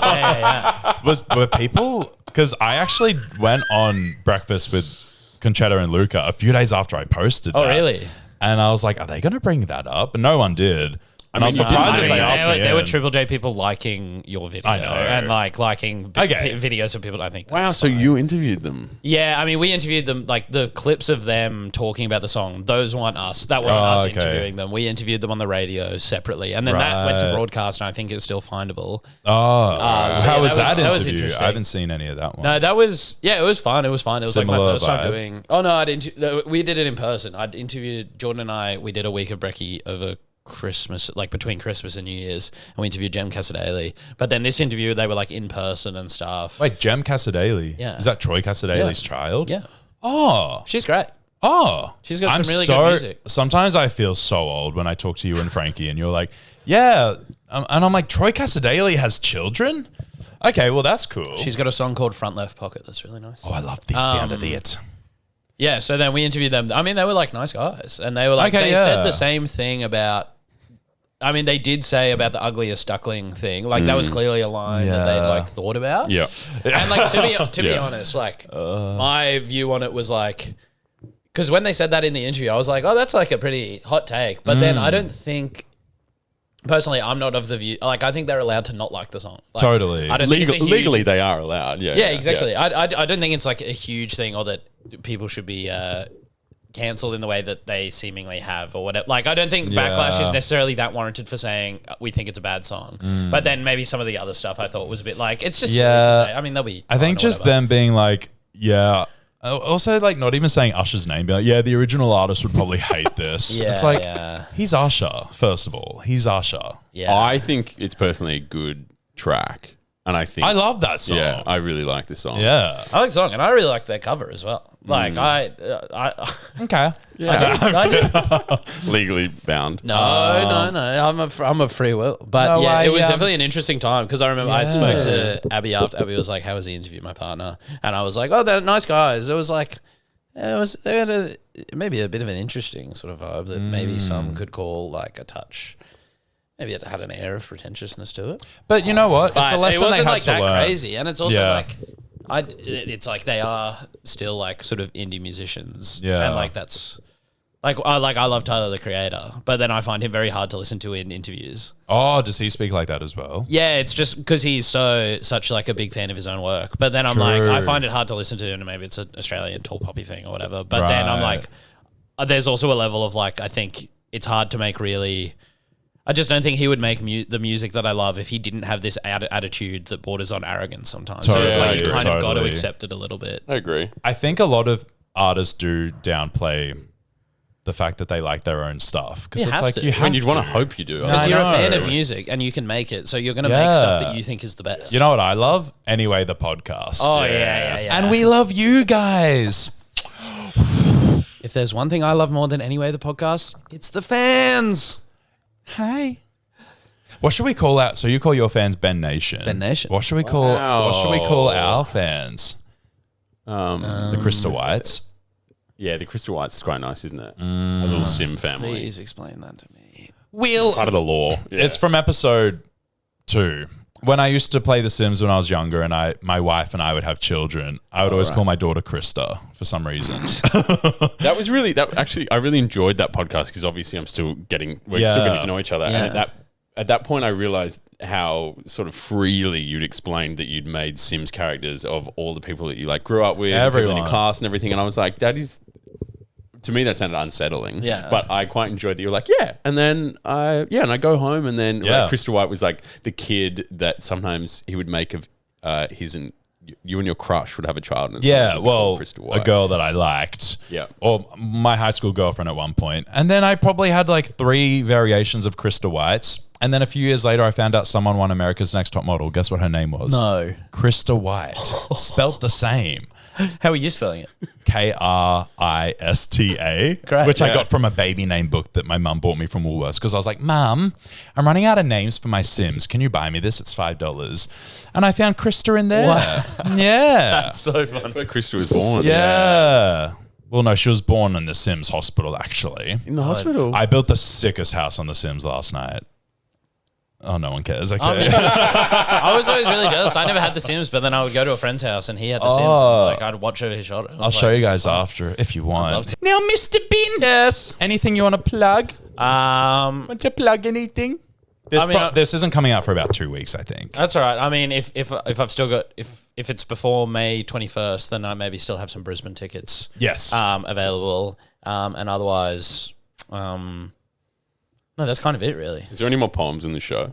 Yeah. Were people? Because I actually went on breakfast with Conchetta and Luca a few days after I posted that. Oh, really? And I was like, are they going to bring that up? And no one did. And I was you didn't- surprised I if mean, they asked me. There were in. Triple J people liking your video. I know. And liking Okay. videos of people. I think. Wow, that's so fine. you interviewed them. Yeah, I mean, we interviewed them, like the clips of them talking about the song. Those weren't us. That wasn't us okay. interviewing them. We interviewed them on the radio separately. And then that went to Right. broadcast, and I think it's still findable. Oh, so how yeah, was that that was interview? interesting. I haven't seen any of that one. No, that was, it was fun. It was fun. It was Similar like my first vibe. time doing. Oh, no, we did it in person. I'd interviewed, Jordan and I, we did a week of brekkie over Christmas, like between Christmas and New Year's, and we interviewed Jem Casadale. But then this interview, they were like in person and stuff. Wait, Jem Casadale. Yeah. Is that Troy Casadale's child? Yeah. Oh. She's great. Oh. She's got some really good music. Sometimes I feel so old when I talk to you and Frankie and you're like, yeah. And I'm like, Troy Casadale has children? Okay, well, that's cool. She's got a song called Front Left Pocket that's really nice. Oh, I love the sound of it. Yeah, so then we interviewed them. I mean, they were like nice guys. And they were like, Okay, they yeah. said the same thing about, I mean, they did say about the ugliest duckling thing. Like, that was clearly a line that they'd like thought about. Yeah. And like, to be Yeah. honest, like, my view on it was like, because when they said that in the interview, I was like, oh, that's like a pretty hot take. But then I don't think, personally, I'm not of the view, like, I think they're allowed to not like the song. Like, Totally. I don't think it's a huge, Legally, they are allowed. Yeah. yeah, exactly. I don't think it's like a huge thing or that people should be cancelled in the way that they seemingly have or whatever. Like, I don't think backlash is necessarily that warranted for saying we think it's a bad song. But then maybe some of the other stuff I thought was a bit like, it's just silly to say. I mean, they'll be. I think fine or just whatever. them being like, yeah. Also, like, not even saying Usher's name, but like, yeah, the original artist would probably hate this. Yeah, it's like, yeah. he's Usher, first of all. He's Usher. Yeah. I think it's personally a good track. And I think I love that song. Yeah, I really like this song. Yeah. I like the song and I really like their cover as well. Like, I Okay. Legally bound. No. I'm a free will. But No, yeah, I, it was um, definitely an interesting time because I remember I spoke to Abby after. Abby was like, "How was the interview, my partner?" And I was like, "Oh, they're nice guys." It was like, they had maybe a bit of an interesting sort of vibe that maybe some could call like a touch. Maybe it had an air of pretentiousness to it. But you know what? It's But a lesson it wasn't they had like to that learn. crazy, and it's also Yeah. like it's like they are still like sort of indie musicians, Yeah. and like that's like I love Tyler the Creator, but then I find him very hard to listen to in interviews. Oh, does he speak like that as well? Yeah, it's just because he's such like a big fan of his own work. But then I'm like, True. I find it hard to listen to, and maybe it's an Australian tall poppy thing or whatever. But then I'm Right. like, there's also a level of like, I think it's hard to make really. I just don't think he would make the music that I love if he didn't have this attitude that borders on arrogance sometimes. So it's like you kind of got to Totally. accept it a little bit. I agree. I think a lot of artists do downplay the fact that they like their own stuff because You it's have like to. you I have And you'd want to to. hope you do. No, Because I you're a fan know. of music and you can make it, so you're going to make stuff that you think is the best. You know what I love? Anyway, the podcast. Oh yeah. And we love you guys. If there's one thing I love more than Anyway the podcast, it's the fans. Hey. What should we call out? So you call your fans Ben Nation. Ben Nation. What should we call? Wow. What should we call our fans? The Crystal Whites. Yeah, the Crystal Whites is quite nice, isn't it? A little Sim family. Please explain that to me. Part of the law. Yeah. It's from episode 2. When I used to play The Sims when I was younger, and my wife and I would have children, I would always call my daughter Krista for some reason. That was really actually I really enjoyed that podcast because obviously we're still getting to know each other. Yeah. And at that point I realized how sort of freely you'd explained that you'd made Sims characters of all the people that you like grew up with, the people in Everyone. your class and everything. And I was like, that is, to me, that sounded unsettling. Yeah. But I quite enjoyed that you were like, yeah. And then and I go home and then Yeah. like, Crystal White was like the kid that sometimes he would make of you and your crush would have a child. And Yeah, would be well, called Crystal a White. girl that I liked. Yeah. Or my high school girlfriend at one point. And then I probably had like 3 variations of Krista Whites. And then a few years later, I found out someone won America's Next Top Model. Guess what her name was? No. Krista White. Spelt the same. How are you spelling it? Krista, Great. which I Yeah. got from a baby name book that my mum bought me from Woolworths because I was like, Mum, I'm running out of names for my Sims. Can you buy me this? It's $5. And I found Krista in there. Wow. Yeah. So fun. That's where Crystal was born. Yeah. Well, no, she was born in the Sims hospital, actually. In the hospital. I built the sickest house on the Sims last night. Oh, no one cares. Okay. I mean, I was always really jealous. I never had The Sims, but then I would go to a friend's house and he had The Sims. And, like I'd watch over his shoulder. I'll show you guys after if you want. love to. Now, Mr. Bin. Yes. Anything you want to plug? Want to plug anything? This isn't coming out for about 2 weeks, I think. That's all right. I mean, if I've still got if it's before May 21st, then I maybe still have some Brisbane tickets. Yes. Available. And otherwise, no, that's kind of it, really. Is there any more poems in the show?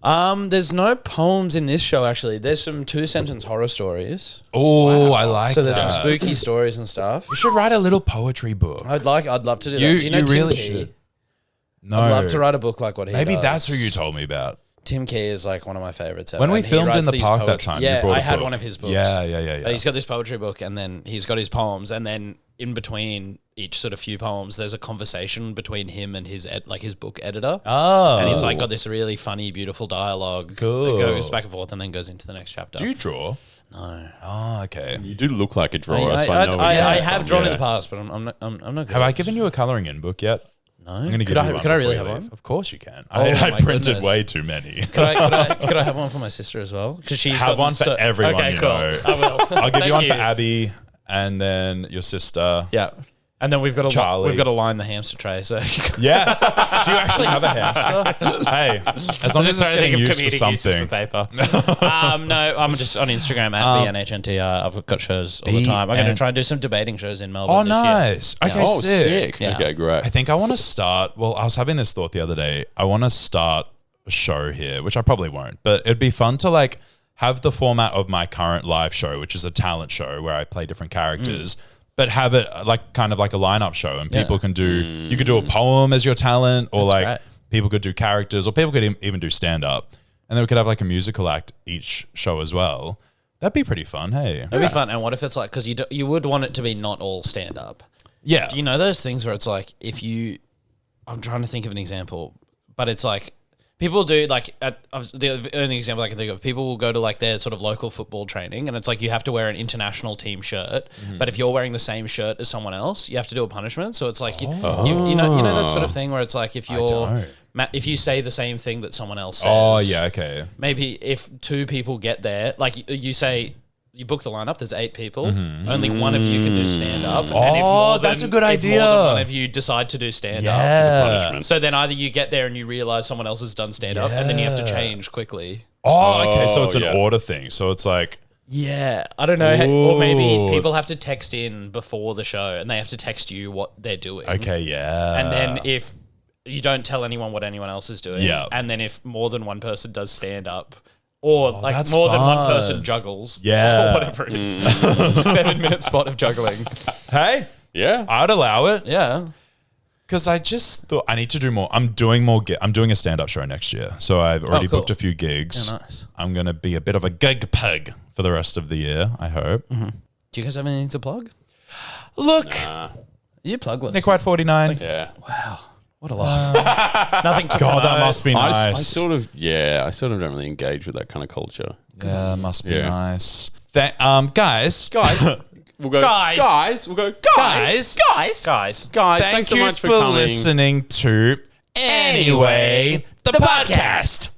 There's no poems in this show, actually. There's some 2-sentence horror stories. Oh, I like So there's that. some spooky stories and stuff. You should write a little poetry book. I'd love to do that. You, Do you know you Tim really Key? should. No. I'd love to write a book like what he Maybe does. that's who you told me about. Tim Key is like one of my favorites ever. When we and he filmed in writes the these park that poetry- time, you Yeah, brought a I had book. one of his books. Yeah. But he's got this poetry book, and then he's got his poems, and then in between each sort of few poems, there's a conversation between him and his his book editor. Oh. And he's like got this really funny, beautiful dialogue Cool. that goes back and forth, and then goes into the next chapter. Do you draw? No, Oh, okay. You do look like a drawer, so I know. where I you're have from. drawn in Yeah. the past, but I'm not good. Have I given you a colouring in book yet? No. I'm going to give could you I, one could I really before have you leave. one? Of course you can. Oh, I my printed goodness. way too many. Could I have one for my sister as well? Because she's Have got one for everyone Okay, you cool. know. I will. I'll give you Thank one for Abby and then your sister. Yeah. And then we've got Charlie. to line the hamster tray. So Yeah. Do you actually have a hamster? Hey, as long as it's getting used for something. paper. No, I'm just on Instagram at BNHNTR. I've got shows all the time. I'm going to try and do some debating shows in Melbourne Oh, this year. nice. Okay, Oh, sick. sick. Yeah. Okay, great. I think I want to start. Well, I was having this thought the other day. I want to start a show here, which I probably won't, but it'd be fun to like have the format of my current live show, which is a talent show where I play different characters, but have it like kind of like a lineup show, and people can do. You could do a poem as your talent, or like great. people could do characters, or people could even do stand up, and then we could have like a musical act each show as well. That'd be pretty fun. Hey, It'd be fun. And what if it's like, because you would want it to be not all stand up. yeah. Do you know those things where it's like, I'm trying to think of an example, but it's like, people do like the only example I can think of. People will go to like their sort of local football training, and it's like you have to wear an international team shirt. But if you're wearing the same shirt as someone else, you have to do a punishment. So it's like you know that sort of thing where it's like if if you say the same thing that someone else says. Oh yeah, okay. Maybe if 2 people get there, like you say. You book the lineup. There's 8 people. Only one of you can do stand up. Oh, that's a good idea. If more than one of you decide to do stand up, Yeah. so then either you get there and you realize someone else has done stand up, and then you have to change quickly. Oh, okay. So it's an yeah. order thing. So it's like, Yeah, I don't know. Or maybe Ooh. people have to text in before the show, and they have to text you what they're doing. okay, yeah. And then if you don't tell anyone what anyone else is doing, Yeah. and then if more than one person does stand up, or like that's more than one fun. person juggles, Yeah. or whatever it is, 7-minute spot of juggling. hey, Yeah. I'd allow it. Yeah. Because I just thought I need to do more. I'm doing more. I'm doing a stand-up show next year, so I've already cool. booked a few gigs. Oh, nice. I'm gonna be a bit of a gig pig for the rest of the year. I hope. Do you guys have anything to plug? Look, You plugless. Nick White 49. Yeah. What a laugh. Nothing to God, that promote. must be I nice. sort of don't really engage with that kind of culture. Yeah, must be Yeah. nice. Guys, We'll go, Guys. We'll go, guys, Guys. thank thanks so you much for for coming. listening to Anyway, the podcast.